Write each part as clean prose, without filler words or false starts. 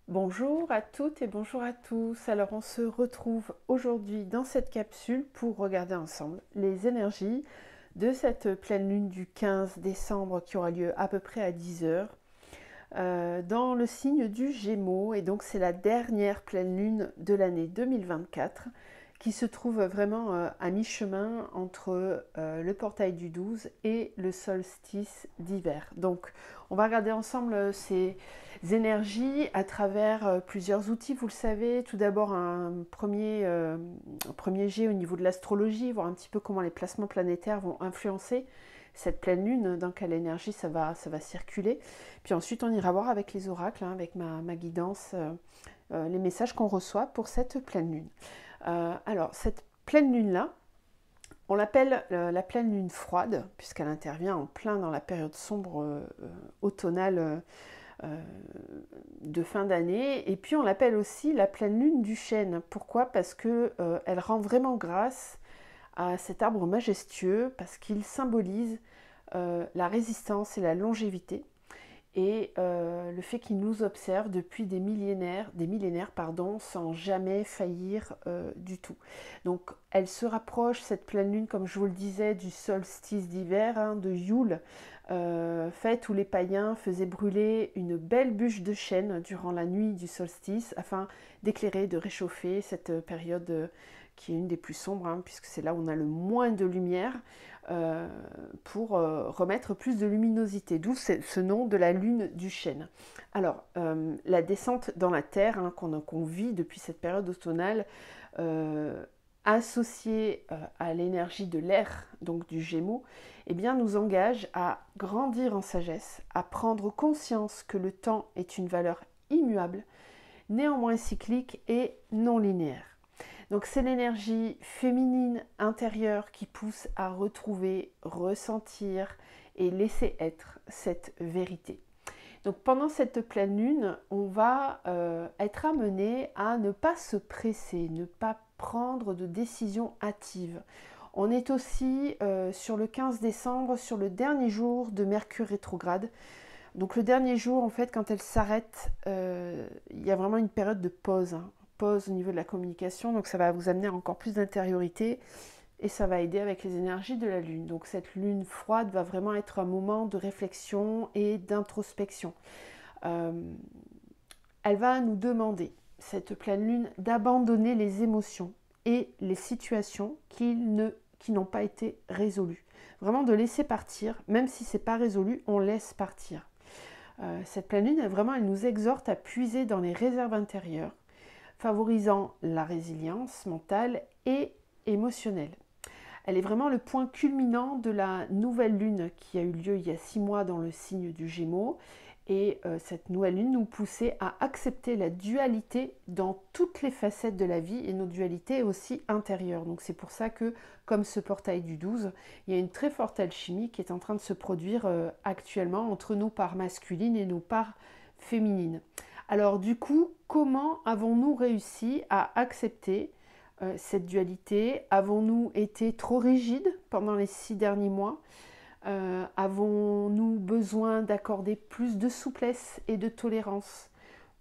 Bonjour à toutes et bonjour à tous. Alors on se retrouve aujourd'hui dans cette capsule pour regarder ensemble les énergies de cette pleine lune du 15 décembre qui aura lieu à peu près à 10 heures dans le signe du Gémeaux. Et donc c'est la dernière pleine lune de l'année 2024 qui se trouve vraiment à mi-chemin entre le portail du 12 et le solstice d'hiver. Donc on va regarder ensemble ces énergies à travers plusieurs outils, vous le savez. Tout d'abord un premier jet au niveau de l'astrologie, voir un petit peu comment les placements planétaires vont influencer cette pleine lune, dans quelle énergie ça va circuler. Puis ensuite on ira voir avec les oracles, avec ma guidance, les messages qu'on reçoit pour cette pleine lune. Alors cette pleine lune-là, on l'appelle la pleine lune froide, puisqu'elle intervient en plein dans la période sombre automnale de fin d'année. Et puis on l'appelle aussi la pleine lune du chêne. Pourquoi? Parce que elle rend vraiment grâce à cet arbre majestueux, parce qu'il symbolise la résistance et la longévité, et le fait qu'il nous observe depuis des millénaires pardon, sans jamais faillir du tout. Donc elle se rapproche, cette pleine lune, comme je vous le disais, du solstice d'hiver, de Yule, fête où les païens faisaient brûler une belle bûche de chêne durant la nuit du solstice afin d'éclairer, de réchauffer cette période qui est une des plus sombres, puisque c'est là où on a le moins de lumière, pour remettre plus de luminosité, d'où ce nom de la lune du chêne. Alors, la descente dans la terre qu'on vit depuis cette période automnale, associée à l'énergie de l'air, donc du Gémeaux, eh bien, nous engage à grandir en sagesse, à prendre conscience que le temps est une valeur immuable, néanmoins cyclique et non linéaire. Donc c'est l'énergie féminine intérieure qui pousse à retrouver, ressentir et laisser être cette vérité. Donc pendant cette pleine lune, on va être amené à ne pas se presser, ne pas prendre de décisions hâtives. On est aussi sur le 15 décembre, sur le dernier jour de Mercure rétrograde. Donc le dernier jour, en fait, quand elle s'arrête, il y a vraiment une période de pause, pause au niveau de la communication. Donc ça va vous amener à encore plus d'intériorité et ça va aider avec les énergies de la lune. Donc cette lune froide va vraiment être un moment de réflexion et d'introspection. Euh, Elle va nous demander, cette pleine lune, d'abandonner les émotions et les situations qui n'ont pas été résolues. Vraiment de laisser partir, même si c'est pas résolu, on laisse partir. Cette pleine lune, elle nous exhorte à puiser dans les réserves intérieures, favorisant la résilience mentale et émotionnelle. Elle est vraiment le point culminant de la nouvelle lune qui a eu lieu il y a 6 mois dans le signe du Gémeaux. Et cette nouvelle lune nous poussait à accepter la dualité dans toutes les facettes de la vie et nos dualités aussi intérieures. Donc c'est pour ça que, comme ce portail du 12, il y a une très forte alchimie qui est en train de se produire actuellement entre nos parts masculines et nos parts féminines. Alors du coup, comment avons-nous réussi à accepter cette dualité? Avons-nous été trop rigides pendant les 6 derniers mois? Avons-nous besoin d'accorder plus de souplesse et de tolérance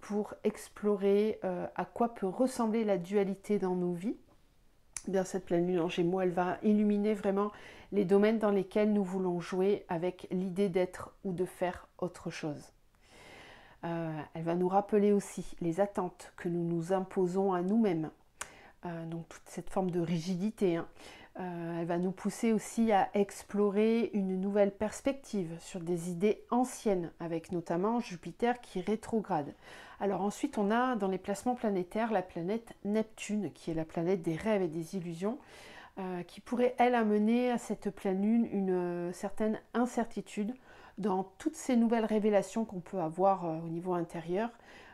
pour explorer à quoi peut ressembler la dualité dans nos vies? Bien, cette pleine lune en Gémeaux, elle va illuminer vraiment les domaines dans lesquels nous voulons jouer avec l'idée d'être ou de faire autre chose. Elle va nous rappeler aussi les attentes que nous nous imposons à nous-mêmes, donc toute cette forme de rigidité. Elle va nous pousser aussi à explorer une nouvelle perspective sur des idées anciennes, avec notamment Jupiter qui rétrograde. Alors ensuite, on a dans les placements planétaires la planète Neptune, qui est la planète des rêves et des illusions, qui pourrait, elle, amener à cette pleine lune une certaine incertitude dans toutes ces nouvelles révélations qu'on peut avoir au niveau intérieur,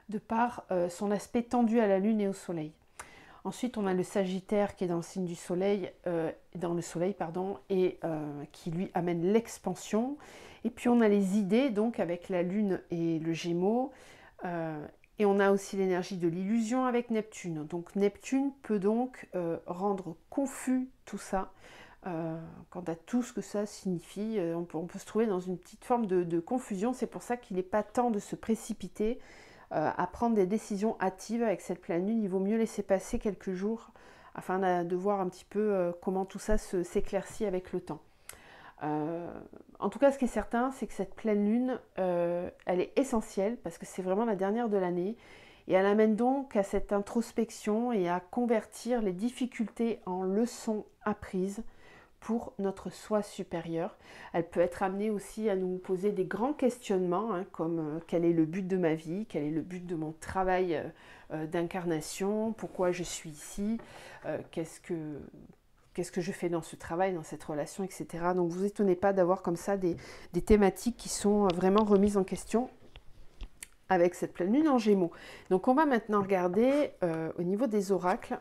de par son aspect tendu à la lune et au soleil. Ensuite, on a le Sagittaire qui est dans le signe du Soleil, et qui lui amène l'expansion. Et puis on a les idées, donc avec la Lune et le Gémeaux. Et on a aussi l'énergie de l'illusion avec Neptune. Donc Neptune peut donc rendre confus tout ça. Quant à tout ce que ça signifie, on peut se trouver dans une petite forme de confusion. C'est pour ça qu'il n'est pas temps de se précipiter à prendre des décisions hâtives avec cette pleine lune. Il vaut mieux laisser passer quelques jours afin de voir un petit peu comment tout ça s'éclaircit avec le temps. En tout cas, ce qui est certain, c'est que cette pleine lune, elle est essentielle parce que c'est vraiment la dernière de l'année et elle amène donc à cette introspection et à convertir les difficultés en leçons apprises pour notre soi supérieur. Elle peut être amenée aussi à nous poser des grands questionnements, hein, comme quel est le but de ma vie, quel est le but de mon travail d'incarnation, pourquoi je suis ici, qu'est-ce que je fais dans ce travail, dans cette relation, etc. Donc vous étonnez pas d'avoir comme ça des thématiques qui sont vraiment remises en question avec cette pleine lune en Gémeaux. Donc on va maintenant regarder au niveau des oracles,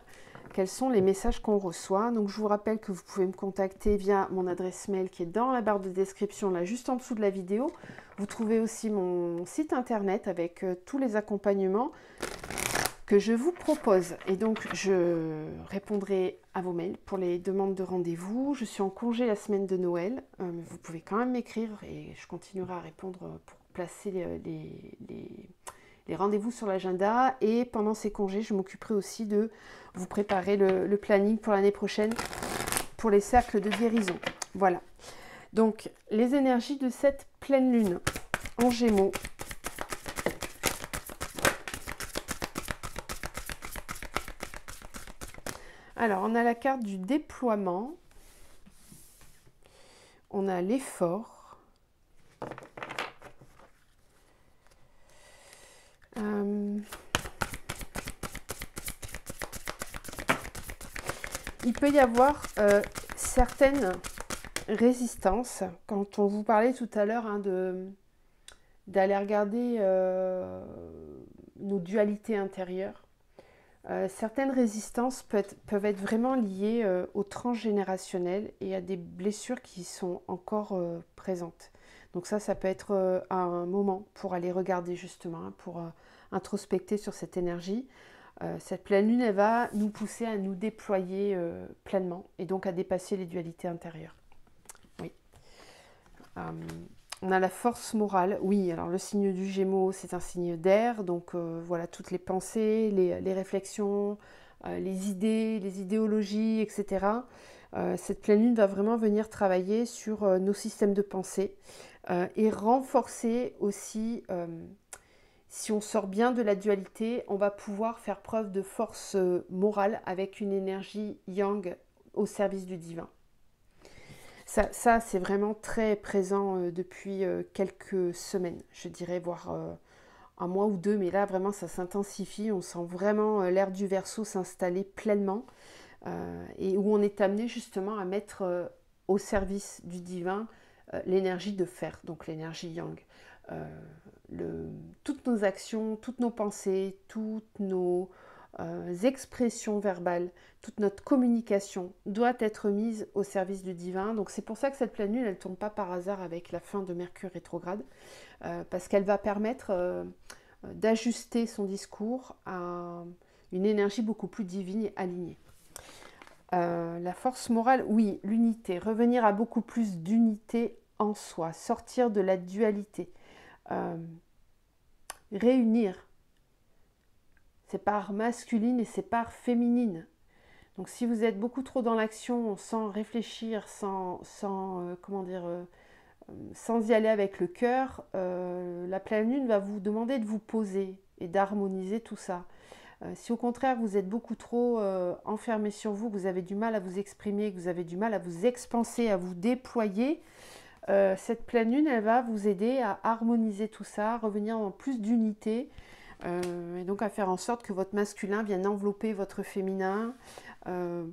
quels sont les messages qu'on reçoit. Donc je vous rappelle que vous pouvez me contacter via mon adresse mail qui est dans la barre de description, là juste en dessous de la vidéo. Vous trouvez aussi mon site internet avec tous les accompagnements que je vous propose. Et donc je répondrai à vos mails pour les demandes de rendez-vous. Je suis en congé la semaine de Noël, mais vous pouvez quand même m'écrire et je continuerai à répondre pour placer les rendez-vous sur l'agenda. Et pendant ces congés, je m'occuperai aussi de vous préparer le planning pour l'année prochaine pour les cercles de guérison. Voilà. Donc, les énergies de cette pleine lune en Gémeaux. Alors, on a la carte du déploiement. On a l'effort. Il peut y avoir certaines résistances. Quand on vous parlait tout à l'heure hein, d'aller regarder nos dualités intérieures, certaines résistances peuvent être vraiment liées au transgénérationnel et à des blessures qui sont encore présentes. Donc ça peut être un moment pour aller regarder justement, hein, pour introspecter sur cette énergie. Cette pleine lune, elle va nous pousser à nous déployer pleinement et donc à dépasser les dualités intérieures. Oui. On a la force morale. Oui, alors le signe du Gémeaux, c'est un signe d'air. Donc voilà, toutes les pensées, les réflexions, les idées, les idéologies, etc. Cette pleine lune va vraiment venir travailler sur nos systèmes de pensée et renforcer aussi... si on sort bien de la dualité, on va pouvoir faire preuve de force morale avec une énergie yang au service du divin. Ça c'est vraiment très présent depuis quelques semaines, je dirais, voire un mois ou deux. Mais là, vraiment, ça s'intensifie. On sent vraiment l'ère du Verseau s'installer pleinement et où on est amené justement à mettre au service du divin l'énergie de fer, donc l'énergie yang. Toutes nos actions, toutes nos pensées, toutes nos expressions verbales, toute notre communication doit être mise au service du divin. Donc c'est pour ça que cette pleine lune, elle ne tombe pas par hasard avec la fin de Mercure rétrograde, parce qu'elle va permettre d'ajuster son discours à une énergie beaucoup plus divine et alignée. La force morale, oui, l'unité, revenir à beaucoup plus d'unité en soi, sortir de la dualité. Réunir ses parts masculines et ses parts féminines. Donc si vous êtes beaucoup trop dans l'action, sans réfléchir, sans y aller avec le cœur, la pleine lune va vous demander de vous poser et d'harmoniser tout ça. Si au contraire vous êtes beaucoup trop enfermé sur vous, que vous avez du mal à vous exprimer, que vous avez du mal à vous expanser, à vous déployer, cette pleine lune, elle va vous aider à harmoniser tout ça, à revenir en plus d'unité, et donc à faire en sorte que votre masculin vienne envelopper votre féminin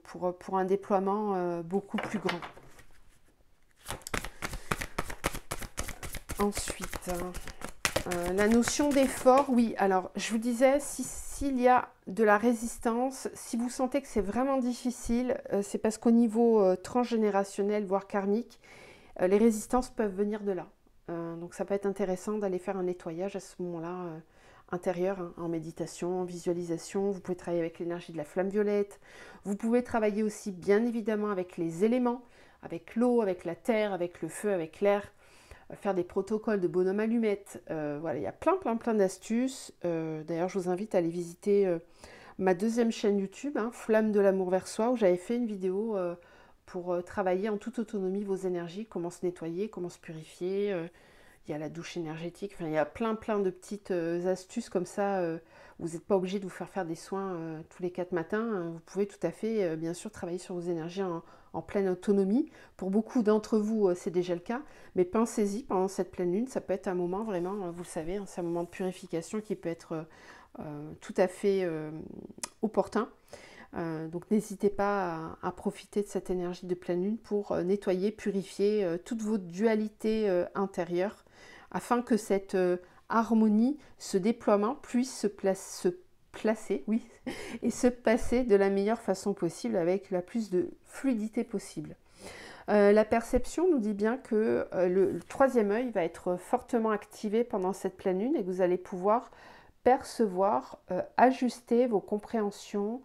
pour un déploiement beaucoup plus grand. Ensuite, la notion d'effort, oui, alors je vous disais, s'il y a de la résistance, si vous sentez que c'est vraiment difficile, c'est parce qu'au niveau transgénérationnel, voire karmique, les résistances peuvent venir de là. Donc ça peut être intéressant d'aller faire un nettoyage à ce moment-là intérieur, hein, en méditation, en visualisation. Vous pouvez travailler avec l'énergie de la flamme violette. Vous pouvez travailler aussi bien évidemment avec les éléments, avec l'eau, avec la terre, avec le feu, avec l'air. faire des protocoles de bonhomme allumette. Voilà, il y a plein d'astuces. D'ailleurs, je vous invite à aller visiter ma deuxième chaîne YouTube, hein, Flamme de l'amour vers soi, où j'avais fait une vidéo pour travailler en toute autonomie vos énergies, comment se nettoyer, comment se purifier. Il y a la douche énergétique, enfin, il y a plein de petites astuces comme ça. Vous n'êtes pas obligé de vous faire des soins tous les 4 matins. Vous pouvez tout à fait, bien sûr, travailler sur vos énergies en pleine autonomie. Pour beaucoup d'entre vous, c'est déjà le cas. Mais pensez-y pendant cette pleine lune. Ça peut être un moment vraiment, vous le savez, hein, c'est un moment de purification qui peut être tout à fait opportun. Donc n'hésitez pas à profiter de cette énergie de pleine lune pour nettoyer, purifier toute votre dualité intérieure afin que cette harmonie, ce déploiement puisse se placer, oui, et se passer de la meilleure façon possible avec la plus de fluidité possible. La perception nous dit bien que le troisième œil va être fortement activé pendant cette pleine lune et que vous allez pouvoir percevoir, ajuster vos compréhensions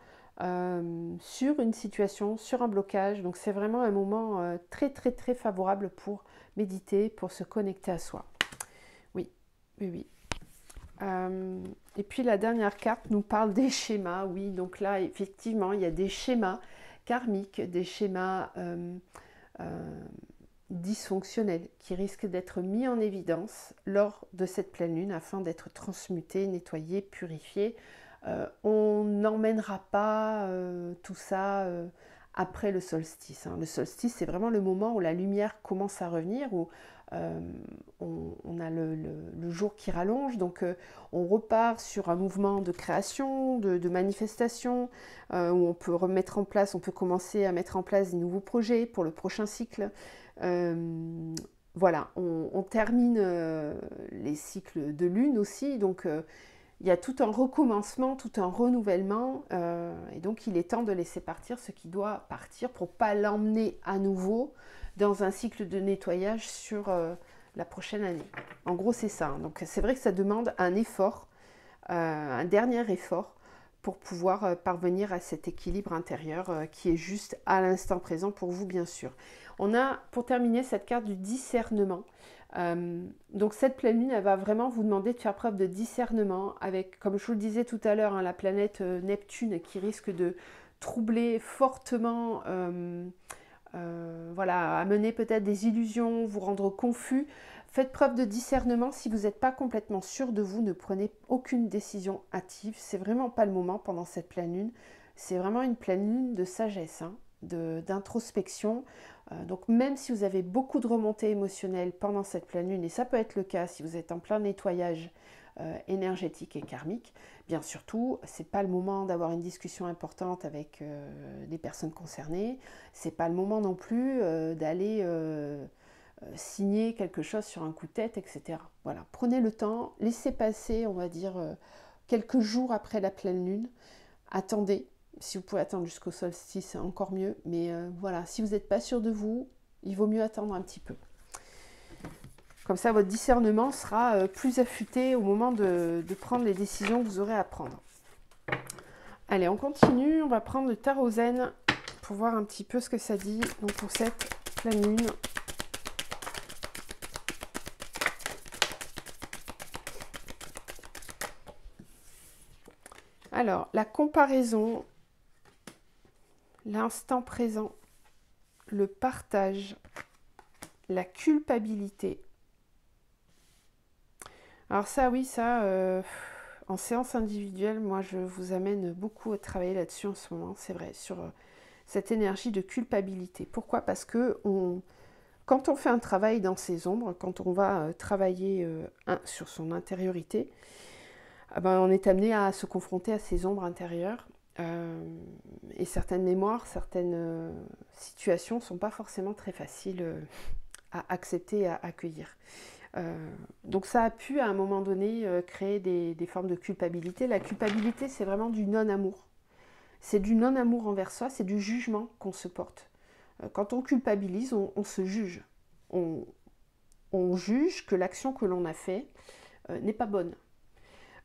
sur une situation, sur un blocage. Donc c'est vraiment un moment très favorable pour méditer, pour se connecter à soi. Oui. Et puis la dernière carte nous parle des schémas. Oui, donc là, effectivement, il y a des schémas karmiques, des schémas dysfonctionnels qui risquent d'être mis en évidence lors de cette pleine lune afin d'être transmutés, nettoyés, purifiés. On n'emmènera pas tout ça après le solstice. Hein. Le solstice, c'est vraiment le moment où la lumière commence à revenir, où on a le jour qui rallonge, donc on repart sur un mouvement de création, de manifestation, où on peut remettre en place, on peut commencer à mettre en place des nouveaux projets pour le prochain cycle. Voilà, on termine les cycles de lune aussi, donc il y a tout un recommencement, tout un renouvellement, et donc il est temps de laisser partir ce qui doit partir pour ne pas l'emmener à nouveau dans un cycle de nettoyage sur la prochaine année. En gros, c'est ça. Donc c'est vrai que ça demande un effort, un dernier effort, pour pouvoir parvenir à cet équilibre intérieur qui est juste à l'instant présent pour vous, bien sûr. On a, pour terminer, cette carte du discernement. Donc cette pleine lune, elle va vraiment vous demander de faire preuve de discernement avec, comme je vous le disais tout à l'heure, hein, la planète Neptune qui risque de troubler fortement, voilà, amener peut-être des illusions, vous rendre confus. Faites preuve de discernement. Si vous n'êtes pas complètement sûr de vous, ne prenez aucune décision hâtive. C'est vraiment pas le moment pendant cette pleine lune. C'est vraiment une pleine lune de sagesse, hein, d'introspection. Donc même si vous avez beaucoup de remontées émotionnelles pendant cette pleine lune, et ça peut être le cas si vous êtes en plein nettoyage énergétique et karmique, bien surtout, c'est pas le moment d'avoir une discussion importante avec les personnes concernées. C'est pas le moment non plus d'aller signer quelque chose sur un coup de tête, etc. Voilà, prenez le temps, laissez passer, on va dire, quelques jours après la pleine lune. Attendez. Si vous pouvez attendre jusqu'au solstice, c'est encore mieux. Mais voilà, si vous n'êtes pas sûr de vous, il vaut mieux attendre un petit peu. Comme ça, votre discernement sera plus affûté au moment de prendre les décisions que vous aurez à prendre. Allez, on continue. On va prendre le tarot zen pour voir un petit peu ce que ça dit donc pour cette pleine lune. Alors, la comparaison, l'instant présent, le partage, la culpabilité. Alors ça, oui, ça, en séance individuelle, moi, je vous amène beaucoup à travailler là-dessus en ce moment, c'est vrai, sur cette énergie de culpabilité. Pourquoi? Parce que quand on fait un travail dans ses ombres, quand on va travailler sur son intériorité, on est amené à se confronter à ses ombres intérieures. Et certaines mémoires, certaines situations ne sont pas forcément très faciles à accepter et à accueillir. Donc ça a pu à un moment donné créer des formes de culpabilité. La culpabilité, c'est vraiment du non-amour. C'est du non-amour envers soi, c'est du jugement qu'on se porte. Quand on culpabilise, on se juge. On juge que l'action que l'on a faite n'est pas bonne.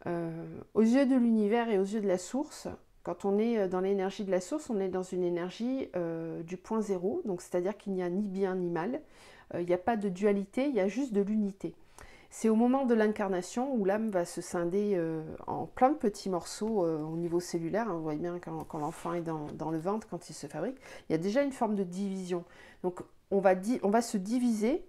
Aux yeux de l'univers et aux yeux de la source, quand on est dans l'énergie de la source, on est dans une énergie du point zéro, donc c'est-à-dire qu'il n'y a ni bien ni mal. il n'y a pas de dualité, il y a juste de l'unité. C'est au moment de l'incarnation où l'âme va se scinder en plein de petits morceaux au niveau cellulaire. Vous voyez bien quand l'enfant est dans le ventre, quand il se fabrique, il y a déjà une forme de division. Donc on va se diviser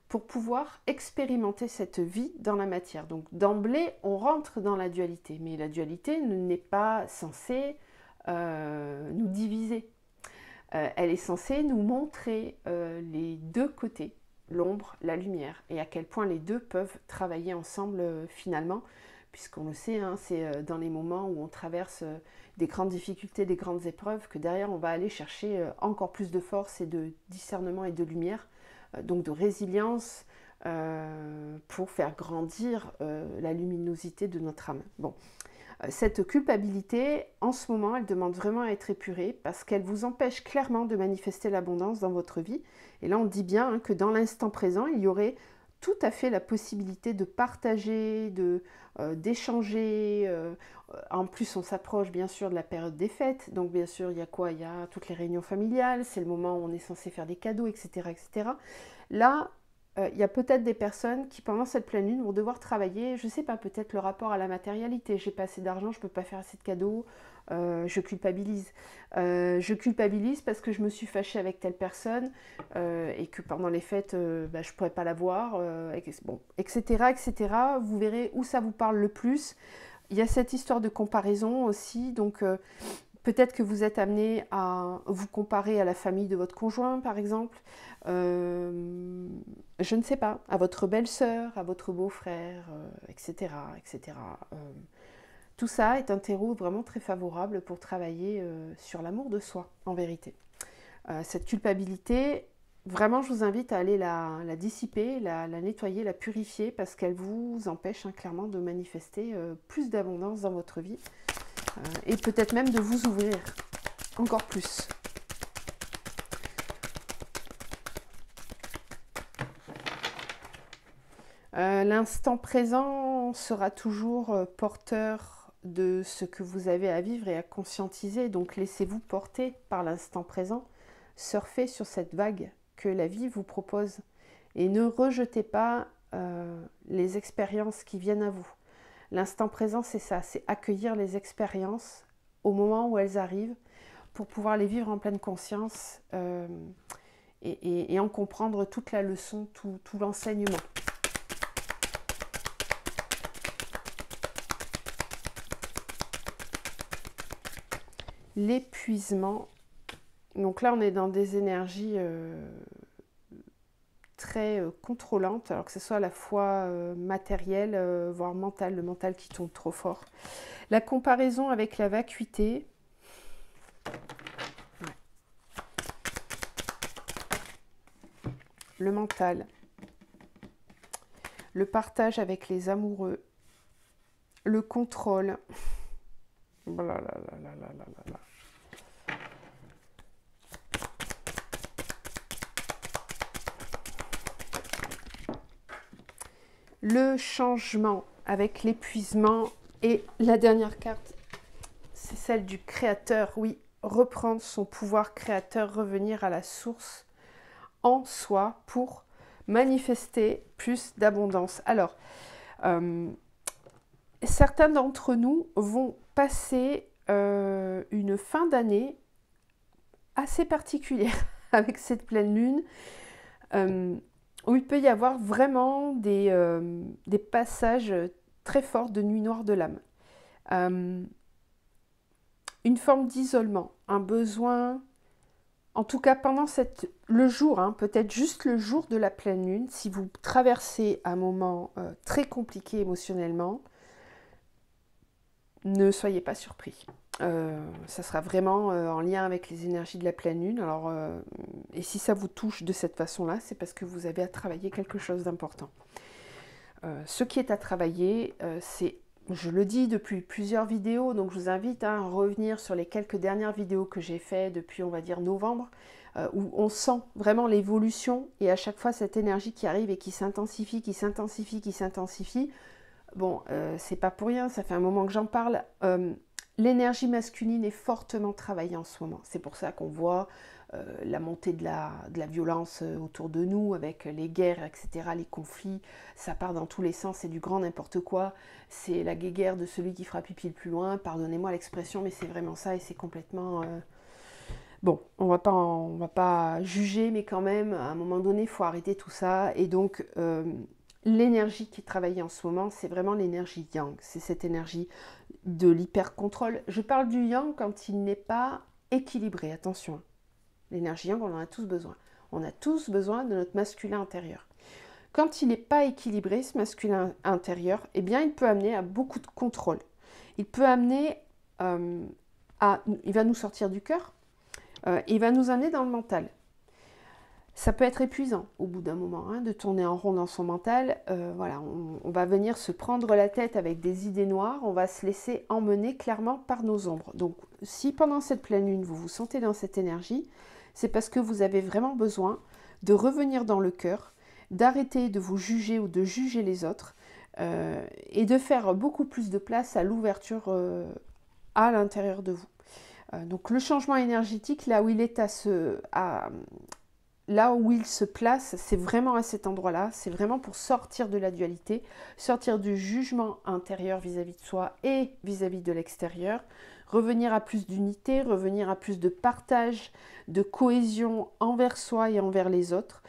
pour pouvoir expérimenter cette vie dans la matière. Donc d'emblée, on rentre dans la dualité. Mais la dualité n'est pas censée nous diviser. Elle est censée nous montrer les deux côtés, l'ombre, la lumière, et à quel point les deux peuvent travailler ensemble finalement, puisqu'on le sait, hein, c'est dans les moments où on traverse des grandes difficultés, des grandes épreuves, que derrière on va aller chercher encore plus de force et de discernement et de lumière, donc de résilience, pour faire grandir la luminosité de notre âme. Bon. Cette culpabilité, en ce moment, elle demande vraiment à être épurée parce qu'elle vous empêche clairement de manifester l'abondance dans votre vie. Et là, on dit bien hein, que dans l'instant présent, il y aurait tout à fait la possibilité de partager, d'échanger. En plus, on s'approche bien sûr de la période des fêtes. Donc, bien sûr, il y a quoi? Il y a toutes les réunions familiales. C'est le moment où on est censé faire des cadeaux, etc. etc. Là, il y a peut-être des personnes qui, pendant cette pleine lune, vont devoir travailler, je ne sais pas, peut-être le rapport à la matérialité. J'ai pas assez d'argent, je ne peux pas faire assez de cadeaux, je culpabilise. Je culpabilise parce que je me suis fâchée avec telle personne et que pendant les fêtes, je ne pourrais pas la voir, bon, etc., etc. Vous verrez où ça vous parle le plus. Il y a cette histoire de comparaison aussi, donc peut-être que vous êtes amené à vous comparer à la famille de votre conjoint, par exemple. Je ne sais pas, à votre belle-sœur, à votre beau-frère, etc. etc. Tout ça est un terreau vraiment très favorable pour travailler sur l'amour de soi, en vérité. Cette culpabilité, vraiment, je vous invite à aller la dissiper, la nettoyer, la purifier, parce qu'elle vous empêche hein, clairement de manifester plus d'abondance dans votre vie. Et peut-être même de vous ouvrir encore plus. L'instant présent sera toujours porteur de ce que vous avez à vivre et à conscientiser. Donc laissez-vous porter par l'instant présent. Surfez sur cette vague que la vie vous propose. Et ne rejetez pas les expériences qui viennent à vous. L'instant présent, c'est ça, c'est accueillir les expériences au moment où elles arrivent pour pouvoir les vivre en pleine conscience et en comprendre toute la leçon, tout l'enseignement. L'épuisement. Donc là, on est dans des énergies très contrôlantes, alors que ce soit à la fois matériel, voire mental, le mental qui tombe trop fort. La comparaison avec la vacuité. Ouais. Le mental. Le partage avec les amoureux. Le contrôle. Blablabla. Le changement avec l'épuisement. Et la dernière carte, c'est celle du créateur. Oui, reprendre son pouvoir créateur, revenir à la source en soi pour manifester plus d'abondance. Alors, certains d'entre nous vont passer une fin d'année assez particulière avec cette pleine lune. Où il peut y avoir vraiment des passages très forts de nuit noire de l'âme. Une forme d'isolement, un besoin, en tout cas pendant le jour, hein, peut-être juste le jour de la pleine lune, si vous traversez un moment très compliqué émotionnellement, ne soyez pas surpris. Ça sera vraiment en lien avec les énergies de la pleine lune. Alors, et si ça vous touche de cette façon-là, c'est parce que vous avez à travailler quelque chose d'important. Ce qui est à travailler, c'est, je le dis depuis plusieurs vidéos, donc je vous invite à revenir sur les quelques dernières vidéos que j'ai faites depuis, on va dire, novembre, où on sent vraiment l'évolution et à chaque fois cette énergie qui arrive et qui s'intensifie, qui s'intensifie, qui s'intensifie. Bon, c'est pas pour rien, ça fait un moment que j'en parle. L'énergie masculine est fortement travaillée en ce moment. C'est pour ça qu'on voit la montée de la violence autour de nous, avec les guerres, etc., les conflits, ça part dans tous les sens, c'est du grand n'importe quoi, c'est la guéguerre de celui qui fera pipi le plus loin, pardonnez-moi l'expression, mais c'est vraiment ça, et c'est complètement... Bon, on va pas juger, mais quand même, à un moment donné, il faut arrêter tout ça, et donc... l'énergie qui travaille en ce moment, c'est vraiment l'énergie yang, c'est cette énergie de l'hyper-contrôle. Je parle du yang quand il n'est pas équilibré, attention. L'énergie yang, on en a tous besoin. On a tous besoin de notre masculin intérieur. Quand il n'est pas équilibré, ce masculin intérieur, eh bien, il peut amener à beaucoup de contrôle. Il peut amener il va nous sortir du cœur, il va nous amener dans le mental. Ça peut être épuisant au bout d'un moment, de tourner en rond dans son mental. Voilà, on va venir se prendre la tête avec des idées noires, on va se laisser emmener clairement par nos ombres. Donc, si pendant cette pleine lune, vous vous sentez dans cette énergie, c'est parce que vous avez vraiment besoin de revenir dans le cœur, d'arrêter de vous juger ou de juger les autres, et de faire beaucoup plus de place à l'ouverture à l'intérieur de vous. Donc, le changement énergétique, là où il est là où il se place, c'est vraiment à cet endroit-là, c'est vraiment pour sortir de la dualité, sortir du jugement intérieur vis-à-vis de soi et vis-à-vis de l'extérieur, revenir à plus d'unité, revenir à plus de partage, de cohésion envers soi et envers les autres.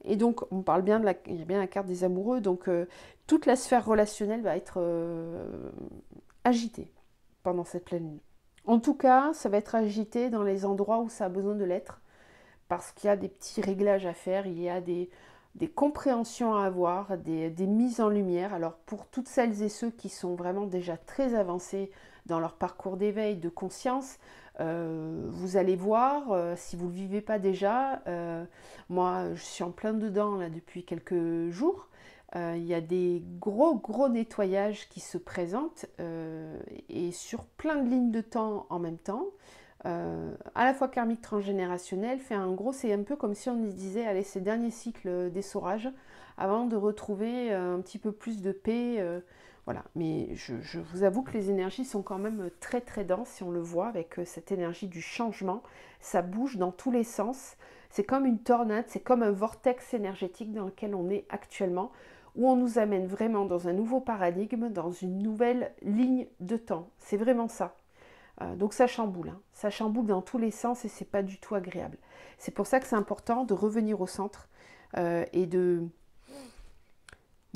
Et donc, on parle bien il y a bien la carte des amoureux, donc toute la sphère relationnelle va être agitée pendant cette pleine lune. En tout cas, ça va être agité dans les endroits où ça a besoin de l'être, parce qu'il y a des petits réglages à faire, il y a des compréhensions à avoir, des mises en lumière. Alors pour toutes celles et ceux qui sont vraiment déjà très avancés dans leur parcours d'éveil, de conscience, vous allez voir, si vous ne le vivez pas déjà, moi je suis en plein dedans là, depuis quelques jours, il y a des gros nettoyages qui se présentent, et sur plein de lignes de temps en même temps. À la fois karmique transgénérationnel, fait un gros, c'est un peu comme si on disait, allez, ces derniers cycles d'essorage, avant de retrouver un petit peu plus de paix, voilà. Mais je vous avoue que les énergies sont quand même très denses, si on le voit, avec cette énergie du changement, ça bouge dans tous les sens, c'est comme une tornade, c'est comme un vortex énergétique dans lequel on est actuellement, où on nous amène vraiment dans un nouveau paradigme, dans une nouvelle ligne de temps, c'est vraiment ça. Donc ça chamboule, ça chamboule dans tous les sens et c'est pas du tout agréable. C'est pour ça que c'est important de revenir au centre et de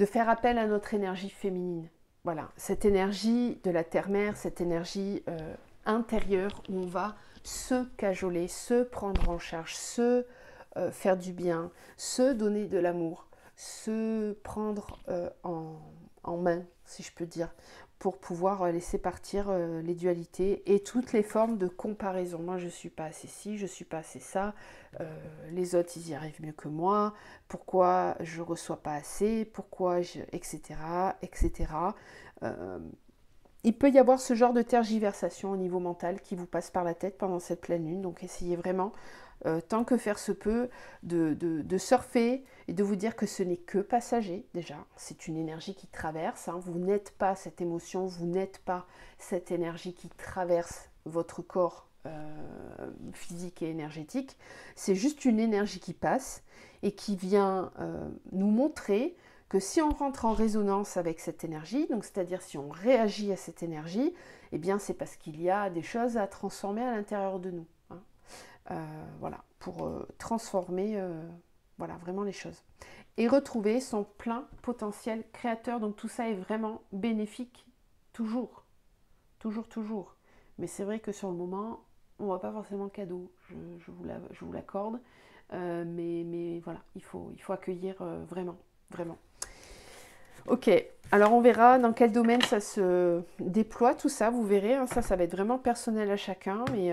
faire appel à notre énergie féminine. Voilà, cette énergie de la terre-mère, cette énergie intérieure où on va se cajoler, se prendre en charge, se faire du bien, se donner de l'amour, se prendre en main, si je peux dire, pour pouvoir laisser partir les dualités et toutes les formes de comparaison. Moi, je ne suis pas assez ci, je ne suis pas assez ça, les autres, ils y arrivent mieux que moi, pourquoi je ne reçois pas assez, etc., etc. Il peut y avoir ce genre de tergiversation au niveau mental qui vous passe par la tête pendant cette pleine lune, donc essayez vraiment, tant que faire se peut, de surfer et de vous dire que ce n'est que passager déjà, c'est une énergie qui traverse, vous n'êtes pas cette émotion, vous n'êtes pas cette énergie qui traverse votre corps physique et énergétique, c'est juste une énergie qui passe et qui vient nous montrer que si on rentre en résonance avec cette énergie, donc c'est-à-dire si on réagit à cette énergie, eh bien c'est parce qu'il y a des choses à transformer à l'intérieur de nous. Voilà, pour transformer voilà, vraiment les choses. Et retrouver son plein potentiel créateur. Donc tout ça est vraiment bénéfique, toujours. Toujours. Mais c'est vrai que sur le moment, on ne voit pas forcément le cadeau, je vous l'accorde. Mais voilà, il faut accueillir vraiment. Ok, alors on verra dans quel domaine ça se déploie, tout ça, vous verrez, ça va être vraiment personnel à chacun, mais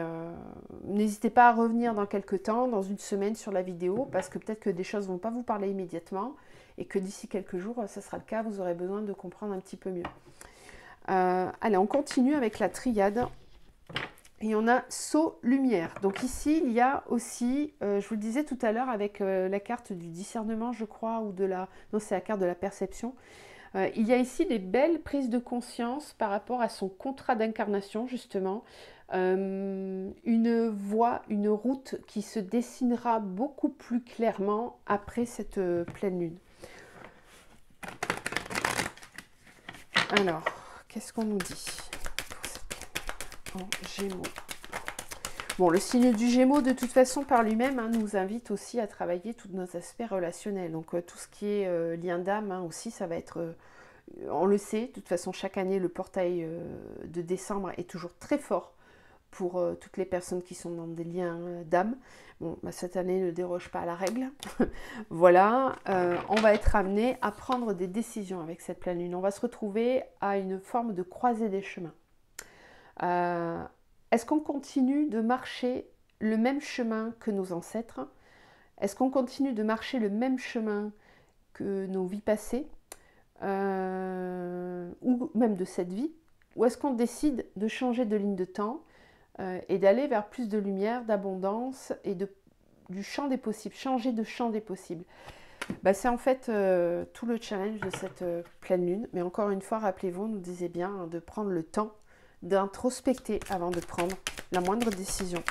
n'hésitez pas à revenir dans quelques temps, dans une semaine sur la vidéo, parce que peut-être que des choses ne vont pas vous parler immédiatement, et que d'ici quelques jours, ça sera le cas, vous aurez besoin de comprendre un petit peu mieux. Allez, on continue avec la triade, et on a saut lumière. Donc ici, il y a aussi, je vous le disais tout à l'heure, avec la carte du discernement, je crois, ou non, c'est la carte de la perception. Il y a ici des belles prises de conscience par rapport à son contrat d'incarnation, justement. une voie, une route qui se dessinera beaucoup plus clairement après cette pleine lune. Alors, qu'est-ce qu'on nous dit pour cette pleine lune en Gémeaux? Bon, le signe du Gémeaux, de toute façon, par lui-même, nous invite aussi à travailler tous nos aspects relationnels. Donc, tout ce qui est lien d'âme, aussi, ça va être... on le sait, de toute façon, chaque année, le portail de décembre est toujours très fort pour toutes les personnes qui sont dans des liens d'âme. Bon, bah, cette année ne déroge pas à la règle. Voilà, on va être amené à prendre des décisions avec cette pleine lune. On va se retrouver à une forme de croisée des chemins. Est-ce qu'on continue de marcher le même chemin que nos ancêtres? Est-ce qu'on continue de marcher le même chemin que nos vies passées, ou même de cette vie? Ou est-ce qu'on décide de changer de ligne de temps et d'aller vers plus de lumière, d'abondance et du champ des possibles, changer de champ des possibles? Bah, c'est en fait tout le challenge de cette pleine lune. Mais encore une fois, rappelez-vous, on nous disait bien de prendre le temps d'introspecter avant de prendre la moindre décision.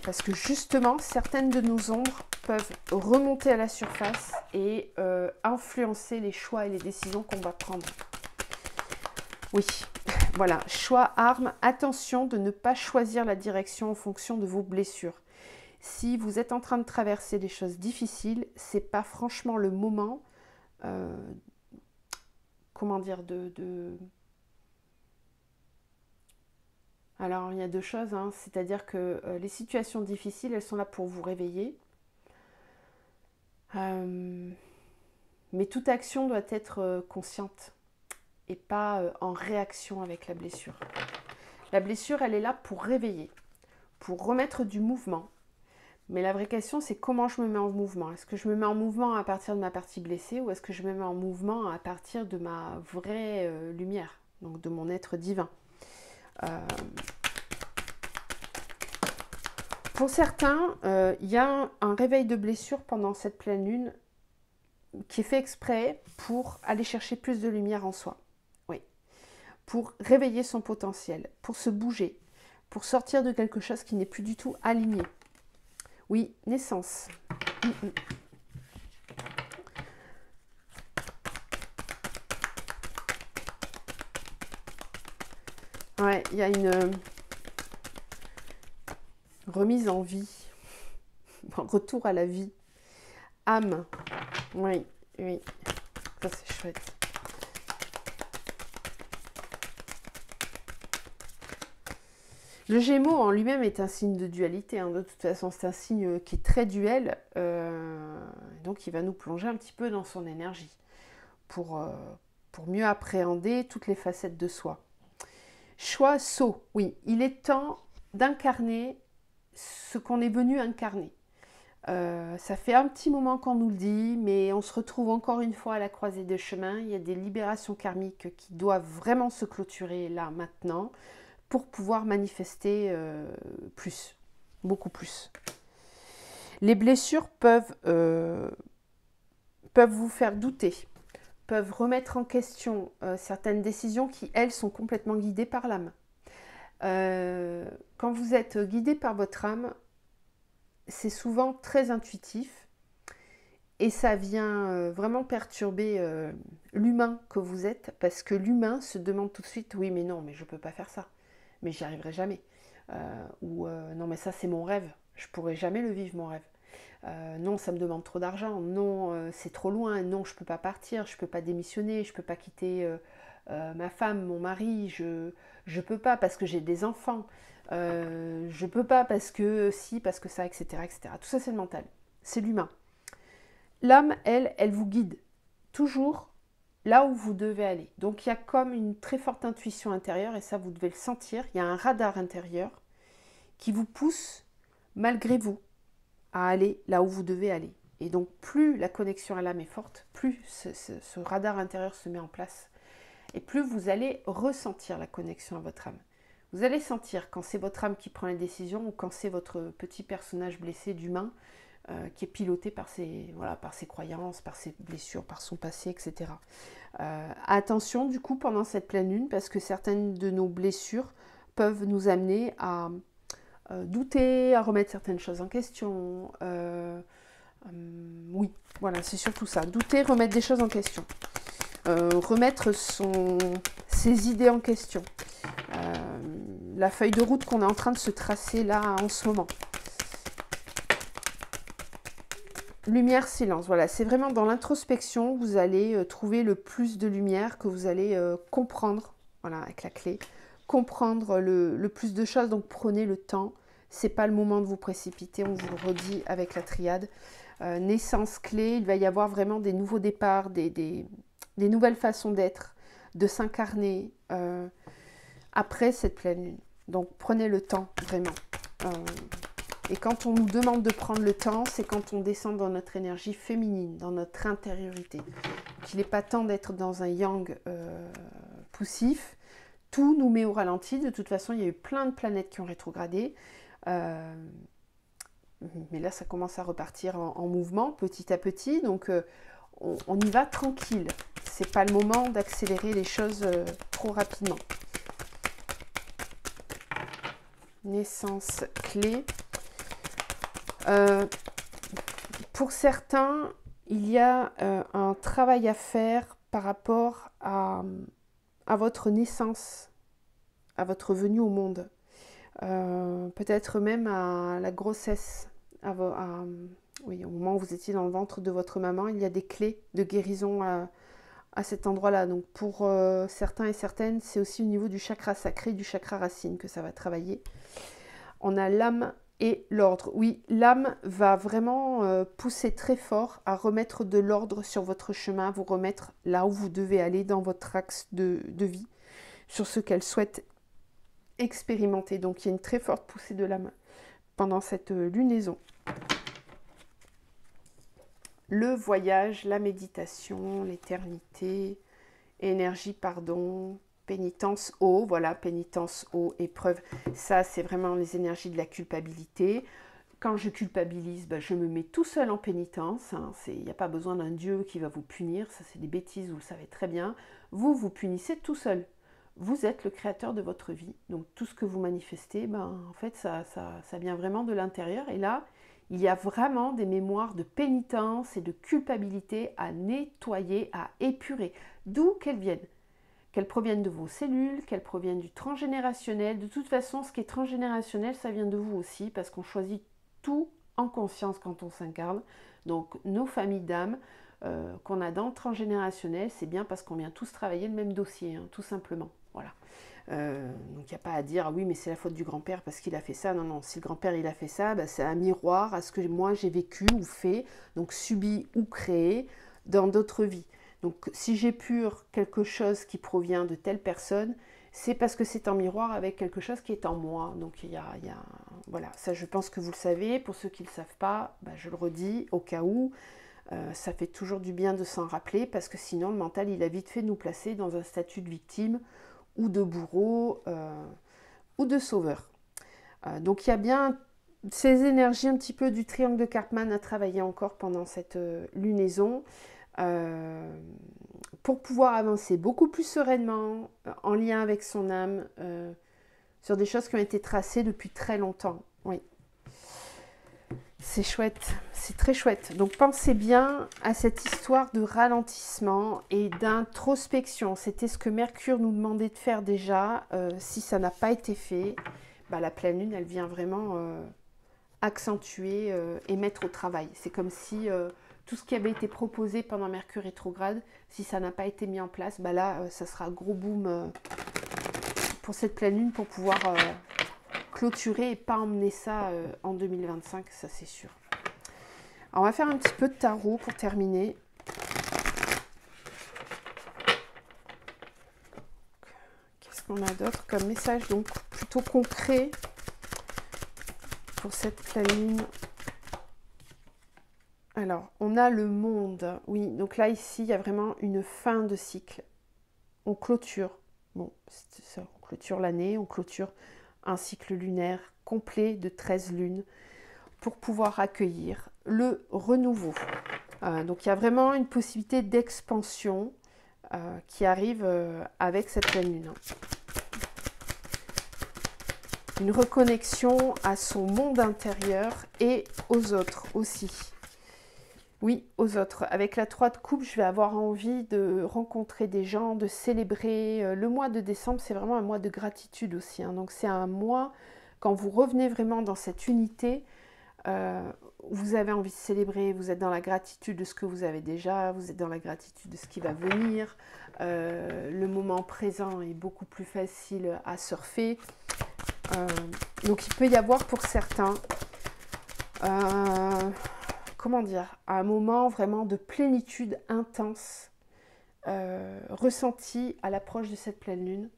Parce que justement, certaines de nos ombres peuvent remonter à la surface et influencer les choix et les décisions qu'on va prendre. Oui, voilà, choix, armes, attention de ne pas choisir la direction en fonction de vos blessures. Si vous êtes en train de traverser des choses difficiles, c'est pas franchement le moment, comment dire, Alors, il y a deux choses, c'est-à-dire que les situations difficiles, elles sont là pour vous réveiller. Mais toute action doit être consciente et pas en réaction avec la blessure. La blessure, elle est là pour réveiller, pour remettre du mouvement. Mais la vraie question, c'est comment je me mets en mouvement. Est-ce que je me mets en mouvement à partir de ma partie blessée ou est-ce que je me mets en mouvement à partir de ma vraie lumière, donc de mon être divin? Pour certains, il y a un réveil de blessure pendant cette pleine lune qui est fait exprès pour aller chercher plus de lumière en soi. Oui. Pour réveiller son potentiel, pour se bouger, pour sortir de quelque chose qui n'est plus du tout aligné. Oui, naissance. Ouais, il y a une remise en vie, un retour à la vie. Âme. Oui, oui. Ça, c'est chouette. Le Gémeaux en lui-même est un signe de dualité. De toute façon, c'est un signe qui est très duel. Donc, il va nous plonger un petit peu dans son énergie pour mieux appréhender toutes les facettes de soi. Choix, saut. Oui, il est temps d'incarner ce qu'on est venu incarner. Ça fait un petit moment qu'on nous le dit, mais on se retrouve encore une fois à la croisée des chemins. Il y a des libérations karmiques qui doivent vraiment se clôturer là, maintenant, pour pouvoir manifester plus, beaucoup plus. Les blessures peuvent vous faire douter, peuvent remettre en question certaines décisions qui, elles, sont complètement guidées par l'âme. Quand vous êtes guidé par votre âme, c'est souvent très intuitif et ça vient vraiment perturber l'humain que vous êtes, parce que l'humain se demande tout de suite, oui mais non, mais je ne peux pas faire ça, mais j'y arriverai jamais. Non mais ça c'est mon rêve, je pourrai jamais le vivre mon rêve. Non, ça me demande trop d'argent, non, c'est trop loin, non, je peux pas partir, je peux pas démissionner, je peux pas quitter ma femme, mon mari, je peux pas parce que j'ai des enfants, je peux pas parce que si, parce que ça, etc., etc. Tout ça c'est le mental, c'est l'humain. L'âme, elle vous guide toujours là où vous devez aller. Donc il y a comme une très forte intuition intérieure, et ça vous devez le sentir, il y a un radar intérieur qui vous pousse malgré vous à aller là où vous devez aller. Et donc plus la connexion à l'âme est forte, plus ce radar intérieur se met en place, et plus vous allez ressentir la connexion à votre âme. Vous allez sentir quand c'est votre âme qui prend les décisions ou quand c'est votre petit personnage blessé d'humain qui est piloté par ses croyances, par ses blessures, par son passé, etc. Attention du coup pendant cette pleine lune, parce que certaines de nos blessures peuvent nous amener à douter, à remettre certaines choses en question. Oui, voilà, c'est surtout ça. Douter, remettre des choses en question. Remettre ses idées en question. La feuille de route qu'on est en train de se tracer là en ce moment. Lumière, silence, voilà, c'est vraiment dans l'introspection que vous allez trouver le plus de lumière, que vous allez comprendre, voilà, avec la clé, comprendre le plus de choses, donc prenez le temps, c'est pas le moment de vous précipiter, on vous le redit avec la triade. Naissance clé, il va y avoir vraiment des nouveaux départs, des nouvelles façons d'être, de s'incarner après cette pleine lune. Donc prenez le temps, vraiment. Et quand on nous demande de prendre le temps, c'est quand on descend dans notre énergie féminine, dans notre intériorité. Qu'il n'est pas temps d'être dans un yang poussif. Tout nous met au ralenti. De toute façon, il y a eu plein de planètes qui ont rétrogradé. Mais là, ça commence à repartir en mouvement petit à petit. Donc, on y va tranquille. Ce n'est pas le moment d'accélérer les choses trop rapidement. Naissance clé. Pour certains, il y a un travail à faire par rapport à votre naissance, à votre venue au monde, peut-être même à la grossesse, oui, au moment où vous étiez dans le ventre de votre maman, il y a des clés de guérison à cet endroit-là. Donc pour certains et certaines, c'est aussi au niveau du chakra sacré, du chakra racine que ça va travailler. On a l'âme et l'ordre. Oui, l'âme va vraiment pousser très fort à remettre de l'ordre sur votre chemin, vous remettre là où vous devez aller dans votre axe de vie, sur ce qu'elle souhaite expérimenter. Donc il y a une très forte poussée de l'âme pendant cette lunaison. Le voyage, la méditation, l'éternité, énergie, pardon, pénitence, eau, voilà, pénitence, eau, épreuve, ça c'est vraiment les énergies de la culpabilité. Quand je culpabilise, je me mets tout seul en pénitence, hein. Il n'y a pas besoin d'un Dieu qui va vous punir, ça c'est des bêtises, vous le savez très bien. Vous vous punissez tout seul, vous êtes le créateur de votre vie, donc tout ce que vous manifestez, en fait ça vient vraiment de l'intérieur, et là, il y a vraiment des mémoires de pénitence et de culpabilité à nettoyer, à épurer, d'où qu'elles viennent. Qu'elles proviennent de vos cellules, qu'elles proviennent du transgénérationnel. De toute façon, ce qui est transgénérationnel, ça vient de vous aussi, parce qu'on choisit tout en conscience quand on s'incarne. Donc, nos familles d'âmes qu'on a dans le transgénérationnel, c'est bien parce qu'on vient tous travailler le même dossier, hein, tout simplement. Voilà. Donc, il n'y a pas à dire, ah oui, mais c'est la faute du grand-père parce qu'il a fait ça. Non, non, si le grand-père, il a fait ça, c'est un miroir à ce que moi, j'ai vécu ou fait, donc subi ou créé dans d'autres vies. Donc, si j'épure quelque chose qui provient de telle personne, c'est parce que c'est en miroir avec quelque chose qui est en moi. Donc, voilà, ça, je pense que vous le savez. Pour ceux qui ne le savent pas, je le redis au cas où. Ça fait toujours du bien de s'en rappeler parce que sinon, le mental, il a vite fait de nous placer dans un statut de victime ou de bourreau ou de sauveur. Donc, il y a bien ces énergies un petit peu du triangle de Karpman à travailler encore pendant cette lunaison. Pour pouvoir avancer beaucoup plus sereinement, en lien avec son âme, sur des choses qui ont été tracées depuis très longtemps. Oui. C'est chouette, c'est très chouette. Donc pensez bien à cette histoire de ralentissement et d'introspection. C'était ce que Mercure nous demandait de faire déjà. Si ça n'a pas été fait, la pleine lune, elle vient vraiment accentuer et mettre au travail. C'est comme si tout ce qui avait été proposé pendant Mercure rétrograde, si ça n'a pas été mis en place, là, ça sera un gros boom pour cette pleine lune pour pouvoir clôturer et pas emmener ça en 2025, ça c'est sûr. Alors, on va faire un petit peu de tarot pour terminer. Qu'est-ce qu'on a d'autre comme message, donc plutôt concret pour cette pleine lune? Alors, on a le monde. Oui, donc là, ici, il y a vraiment une fin de cycle. On clôture. Bon, c'est ça, on clôture l'année, on clôture un cycle lunaire complet de 13 lunes pour pouvoir accueillir le renouveau. Donc, il y a vraiment une possibilité d'expansion qui arrive avec cette pleine lune. une reconnexion à son monde intérieur et aux autres aussi. Oui, aux autres. Avec la 3 de coupe, je vais avoir envie de rencontrer des gens, de célébrer. Le mois de décembre, c'est vraiment un mois de gratitude aussi, hein. Donc c'est un mois, quand vous revenez vraiment dans cette unité, vous avez envie de célébrer, vous êtes dans la gratitude de ce que vous avez déjà, vous êtes dans la gratitude de ce qui va venir. Le moment présent est beaucoup plus facile à surfer. Donc il peut y avoir pour certains, comment dire, un moment vraiment de plénitude intense ressenti à l'approche de cette pleine lune.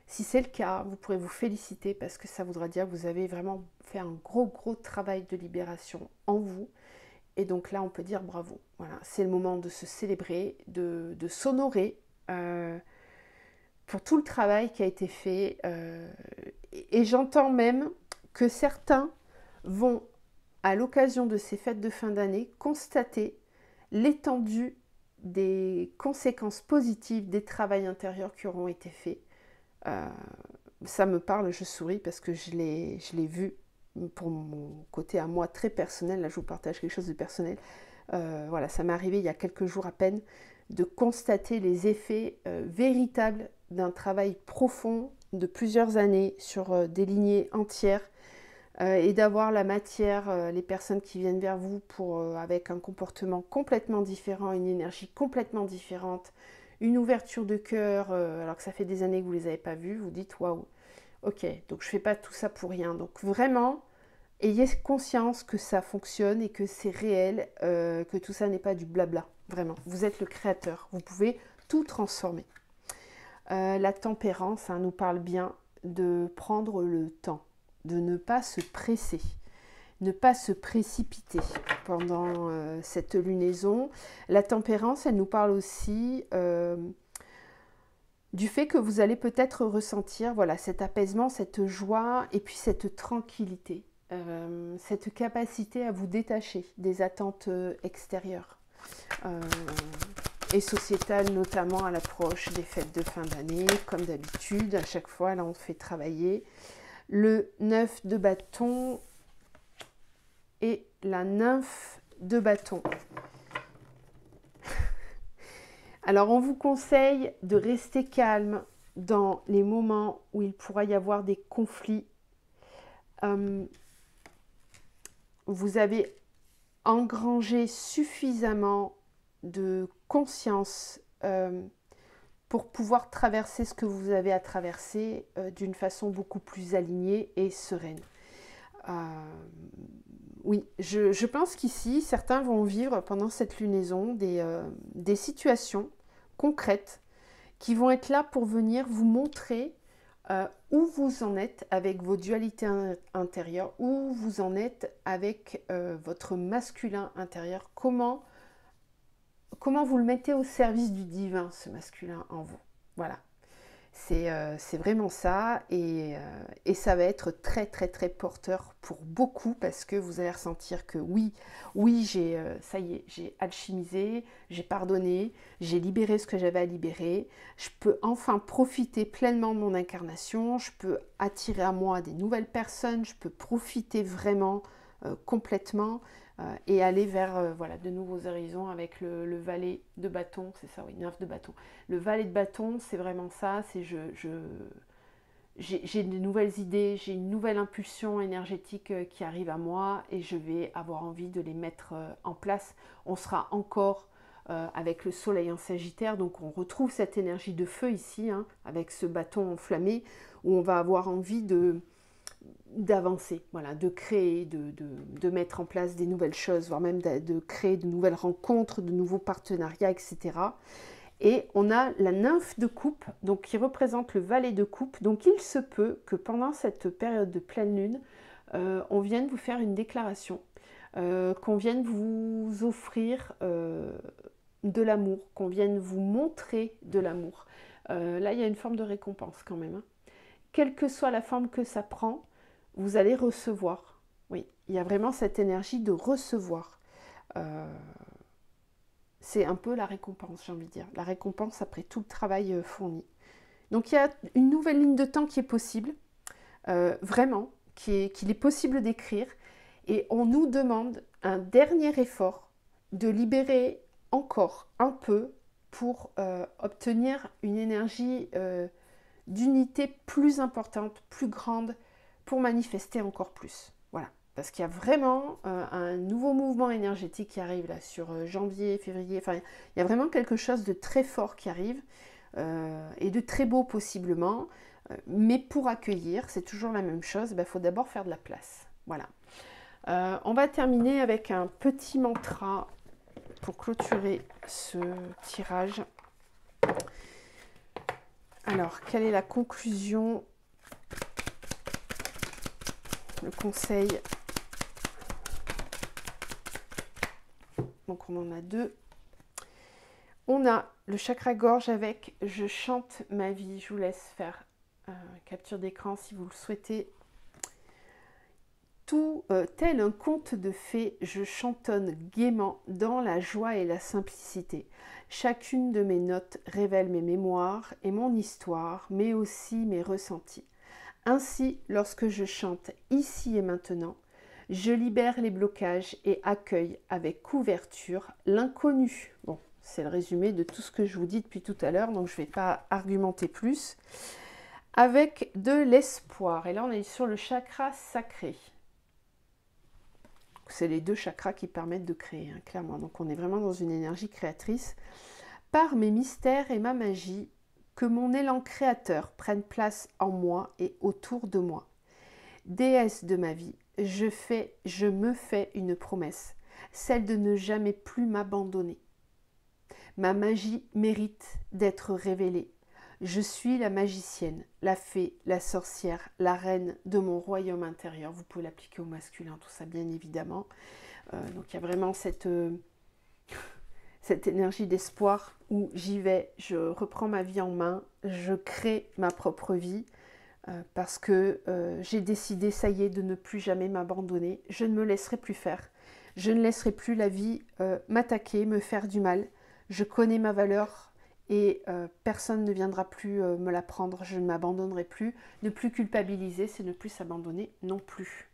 Si c'est le cas, vous pourrez vous féliciter parce que ça voudra dire que vous avez vraiment fait un gros travail de libération en vous. Et donc là, on peut dire bravo. Voilà, c'est le moment de se célébrer, de s'honorer pour tout le travail qui a été fait. Et j'entends même que certains vont, à l'occasion de ces fêtes de fin d'année, constater l'étendue des conséquences positives des travaux intérieurs qui auront été faits. Ça me parle, je souris parce que je l'ai vu pour mon côté à moi très personnel. Là, je vous partage quelque chose de personnel. Voilà, ça m'est arrivé il y a quelques jours à peine de constater les effets véritables d'un travail profond de plusieurs années sur des lignées entières et d'avoir la matière, les personnes qui viennent vers vous avec un comportement complètement différent, une énergie complètement différente, une ouverture de cœur, alors que ça fait des années que vous ne les avez pas vus, vous dites waouh, ok, donc je ne fais pas tout ça pour rien. Donc vraiment, ayez conscience que ça fonctionne et que c'est réel, que tout ça n'est pas du blabla, vraiment. Vous êtes le créateur, vous pouvez tout transformer. La tempérance nous parle bien de prendre le temps, de ne pas se presser, ne pas se précipiter pendant cette lunaison. La tempérance, elle nous parle aussi du fait que vous allez peut-être ressentir voilà, cet apaisement, cette joie et puis cette tranquillité, cette capacité à vous détacher des attentes extérieures et sociétales, notamment à l'approche des fêtes de fin d'année. Comme d'habitude, à chaque fois, là, on fait travailler le 9 de bâton et la nymphe de bâton. Alors, on vous conseille de rester calme dans les moments où il pourra y avoir des conflits. Vous avez engrangé suffisamment de conscience pour pouvoir traverser ce que vous avez à traverser d'une façon beaucoup plus alignée et sereine. Oui, je pense qu'ici, certains vont vivre pendant cette lunaison des situations concrètes qui vont être là pour venir vous montrer où vous en êtes avec vos dualités intérieures, où vous en êtes avec votre masculin intérieur, comment vous le mettez au service du divin, ce masculin en vous. Voilà, c'est vraiment ça et ça va être très porteur pour beaucoup parce que vous allez ressentir que oui, ça y est, j'ai alchimisé, j'ai pardonné, j'ai libéré ce que j'avais à libérer, je peux enfin profiter pleinement de mon incarnation, je peux attirer à moi des nouvelles personnes, je peux profiter vraiment complètement et aller vers voilà, de nouveaux horizons avec le valet de bâton, c'est ça, oui, nymphe de bâton. Le valet de bâton, c'est vraiment ça, c'est j'ai de nouvelles idées, j'ai une nouvelle impulsion énergétique qui arrive à moi et je vais avoir envie de les mettre en place. On sera encore avec le soleil en Sagittaire, donc on retrouve cette énergie de feu ici, hein, avec ce bâton enflammé, où on va avoir envie d'avancer, voilà, de créer, de mettre en place des nouvelles choses, voire même de créer de nouvelles rencontres, de nouveaux partenariats, etc. Et on a la nymphe de coupe, donc qui représente le valet de coupe. Donc il se peut que pendant cette période de pleine lune, on vienne vous faire une déclaration, qu'on vienne vous offrir de l'amour, qu'on vienne vous montrer de l'amour. Là, il y a une forme de récompense quand même, hein. Quelle que soit la forme que ça prend, vous allez recevoir. Oui, il y a vraiment cette énergie de recevoir. C'est un peu la récompense, j'ai envie de dire. La récompense après tout le travail fourni. Donc il y a une nouvelle ligne de temps qui est possible. vraiment, qu'il est possible d'écrire. Et on nous demande un dernier effort de libérer encore un peu pour obtenir une énergie d'unité plus importante, plus grande, pour manifester encore plus. Voilà. Parce qu'il y a vraiment un nouveau mouvement énergétique qui arrive là sur janvier, février. Enfin, il y a vraiment quelque chose de très fort qui arrive et de très beau possiblement. Mais pour accueillir, c'est toujours la même chose. Il faut d'abord faire de la place. Voilà. On va terminer avec un petit mantra pour clôturer ce tirage. Alors, quelle est la conclusion? Le conseil. Donc, on en a deux. On a le chakra gorge avec « Je chante ma vie ». Je vous laisse faire capture d'écran si vous le souhaitez. Tout tel un conte de fées, je chantonne gaiement dans la joie et la simplicité. Chacune de mes notes révèle mes mémoires et mon histoire, mais aussi mes ressentis. Ainsi, lorsque je chante ici et maintenant, je libère les blocages et accueille avec ouverture l'inconnu. Bon, c'est le résumé de tout ce que je vous dis depuis tout à l'heure, donc je ne vais pas argumenter plus. Avec de l'espoir. Et là, on est sur le chakra sacré. C'est les deux chakras qui permettent de créer, hein, clairement. Donc on est vraiment dans une énergie créatrice. Par mes mystères et ma magie, que mon élan créateur prenne place en moi et autour de moi. Déesse de ma vie, je me fais une promesse, celle de ne jamais plus m'abandonner. Ma magie mérite d'être révélée. Je suis la magicienne, la fée, la sorcière, la reine de mon royaume intérieur. Vous pouvez l'appliquer au masculin, tout ça bien évidemment. Donc il y a vraiment cette énergie d'espoir où j'y vais, je reprends ma vie en main, je crée ma propre vie parce que j'ai décidé, ça y est, de ne plus jamais m'abandonner. Je ne me laisserai plus faire. Je ne laisserai plus la vie m'attaquer, me faire du mal. Je connais ma valeur. Et personne ne viendra plus me la prendre, je ne m'abandonnerai plus. Ne plus culpabiliser, c'est ne plus s'abandonner non plus.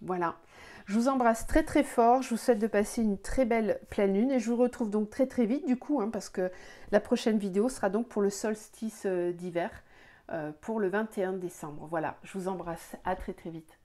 Voilà. Je vous embrasse très très fort, je vous souhaite de passer une très belle pleine lune et je vous retrouve donc très très vite du coup, hein, parce que la prochaine vidéo sera donc pour le solstice d'hiver, pour le 21 décembre. Voilà, je vous embrasse, à très très vite.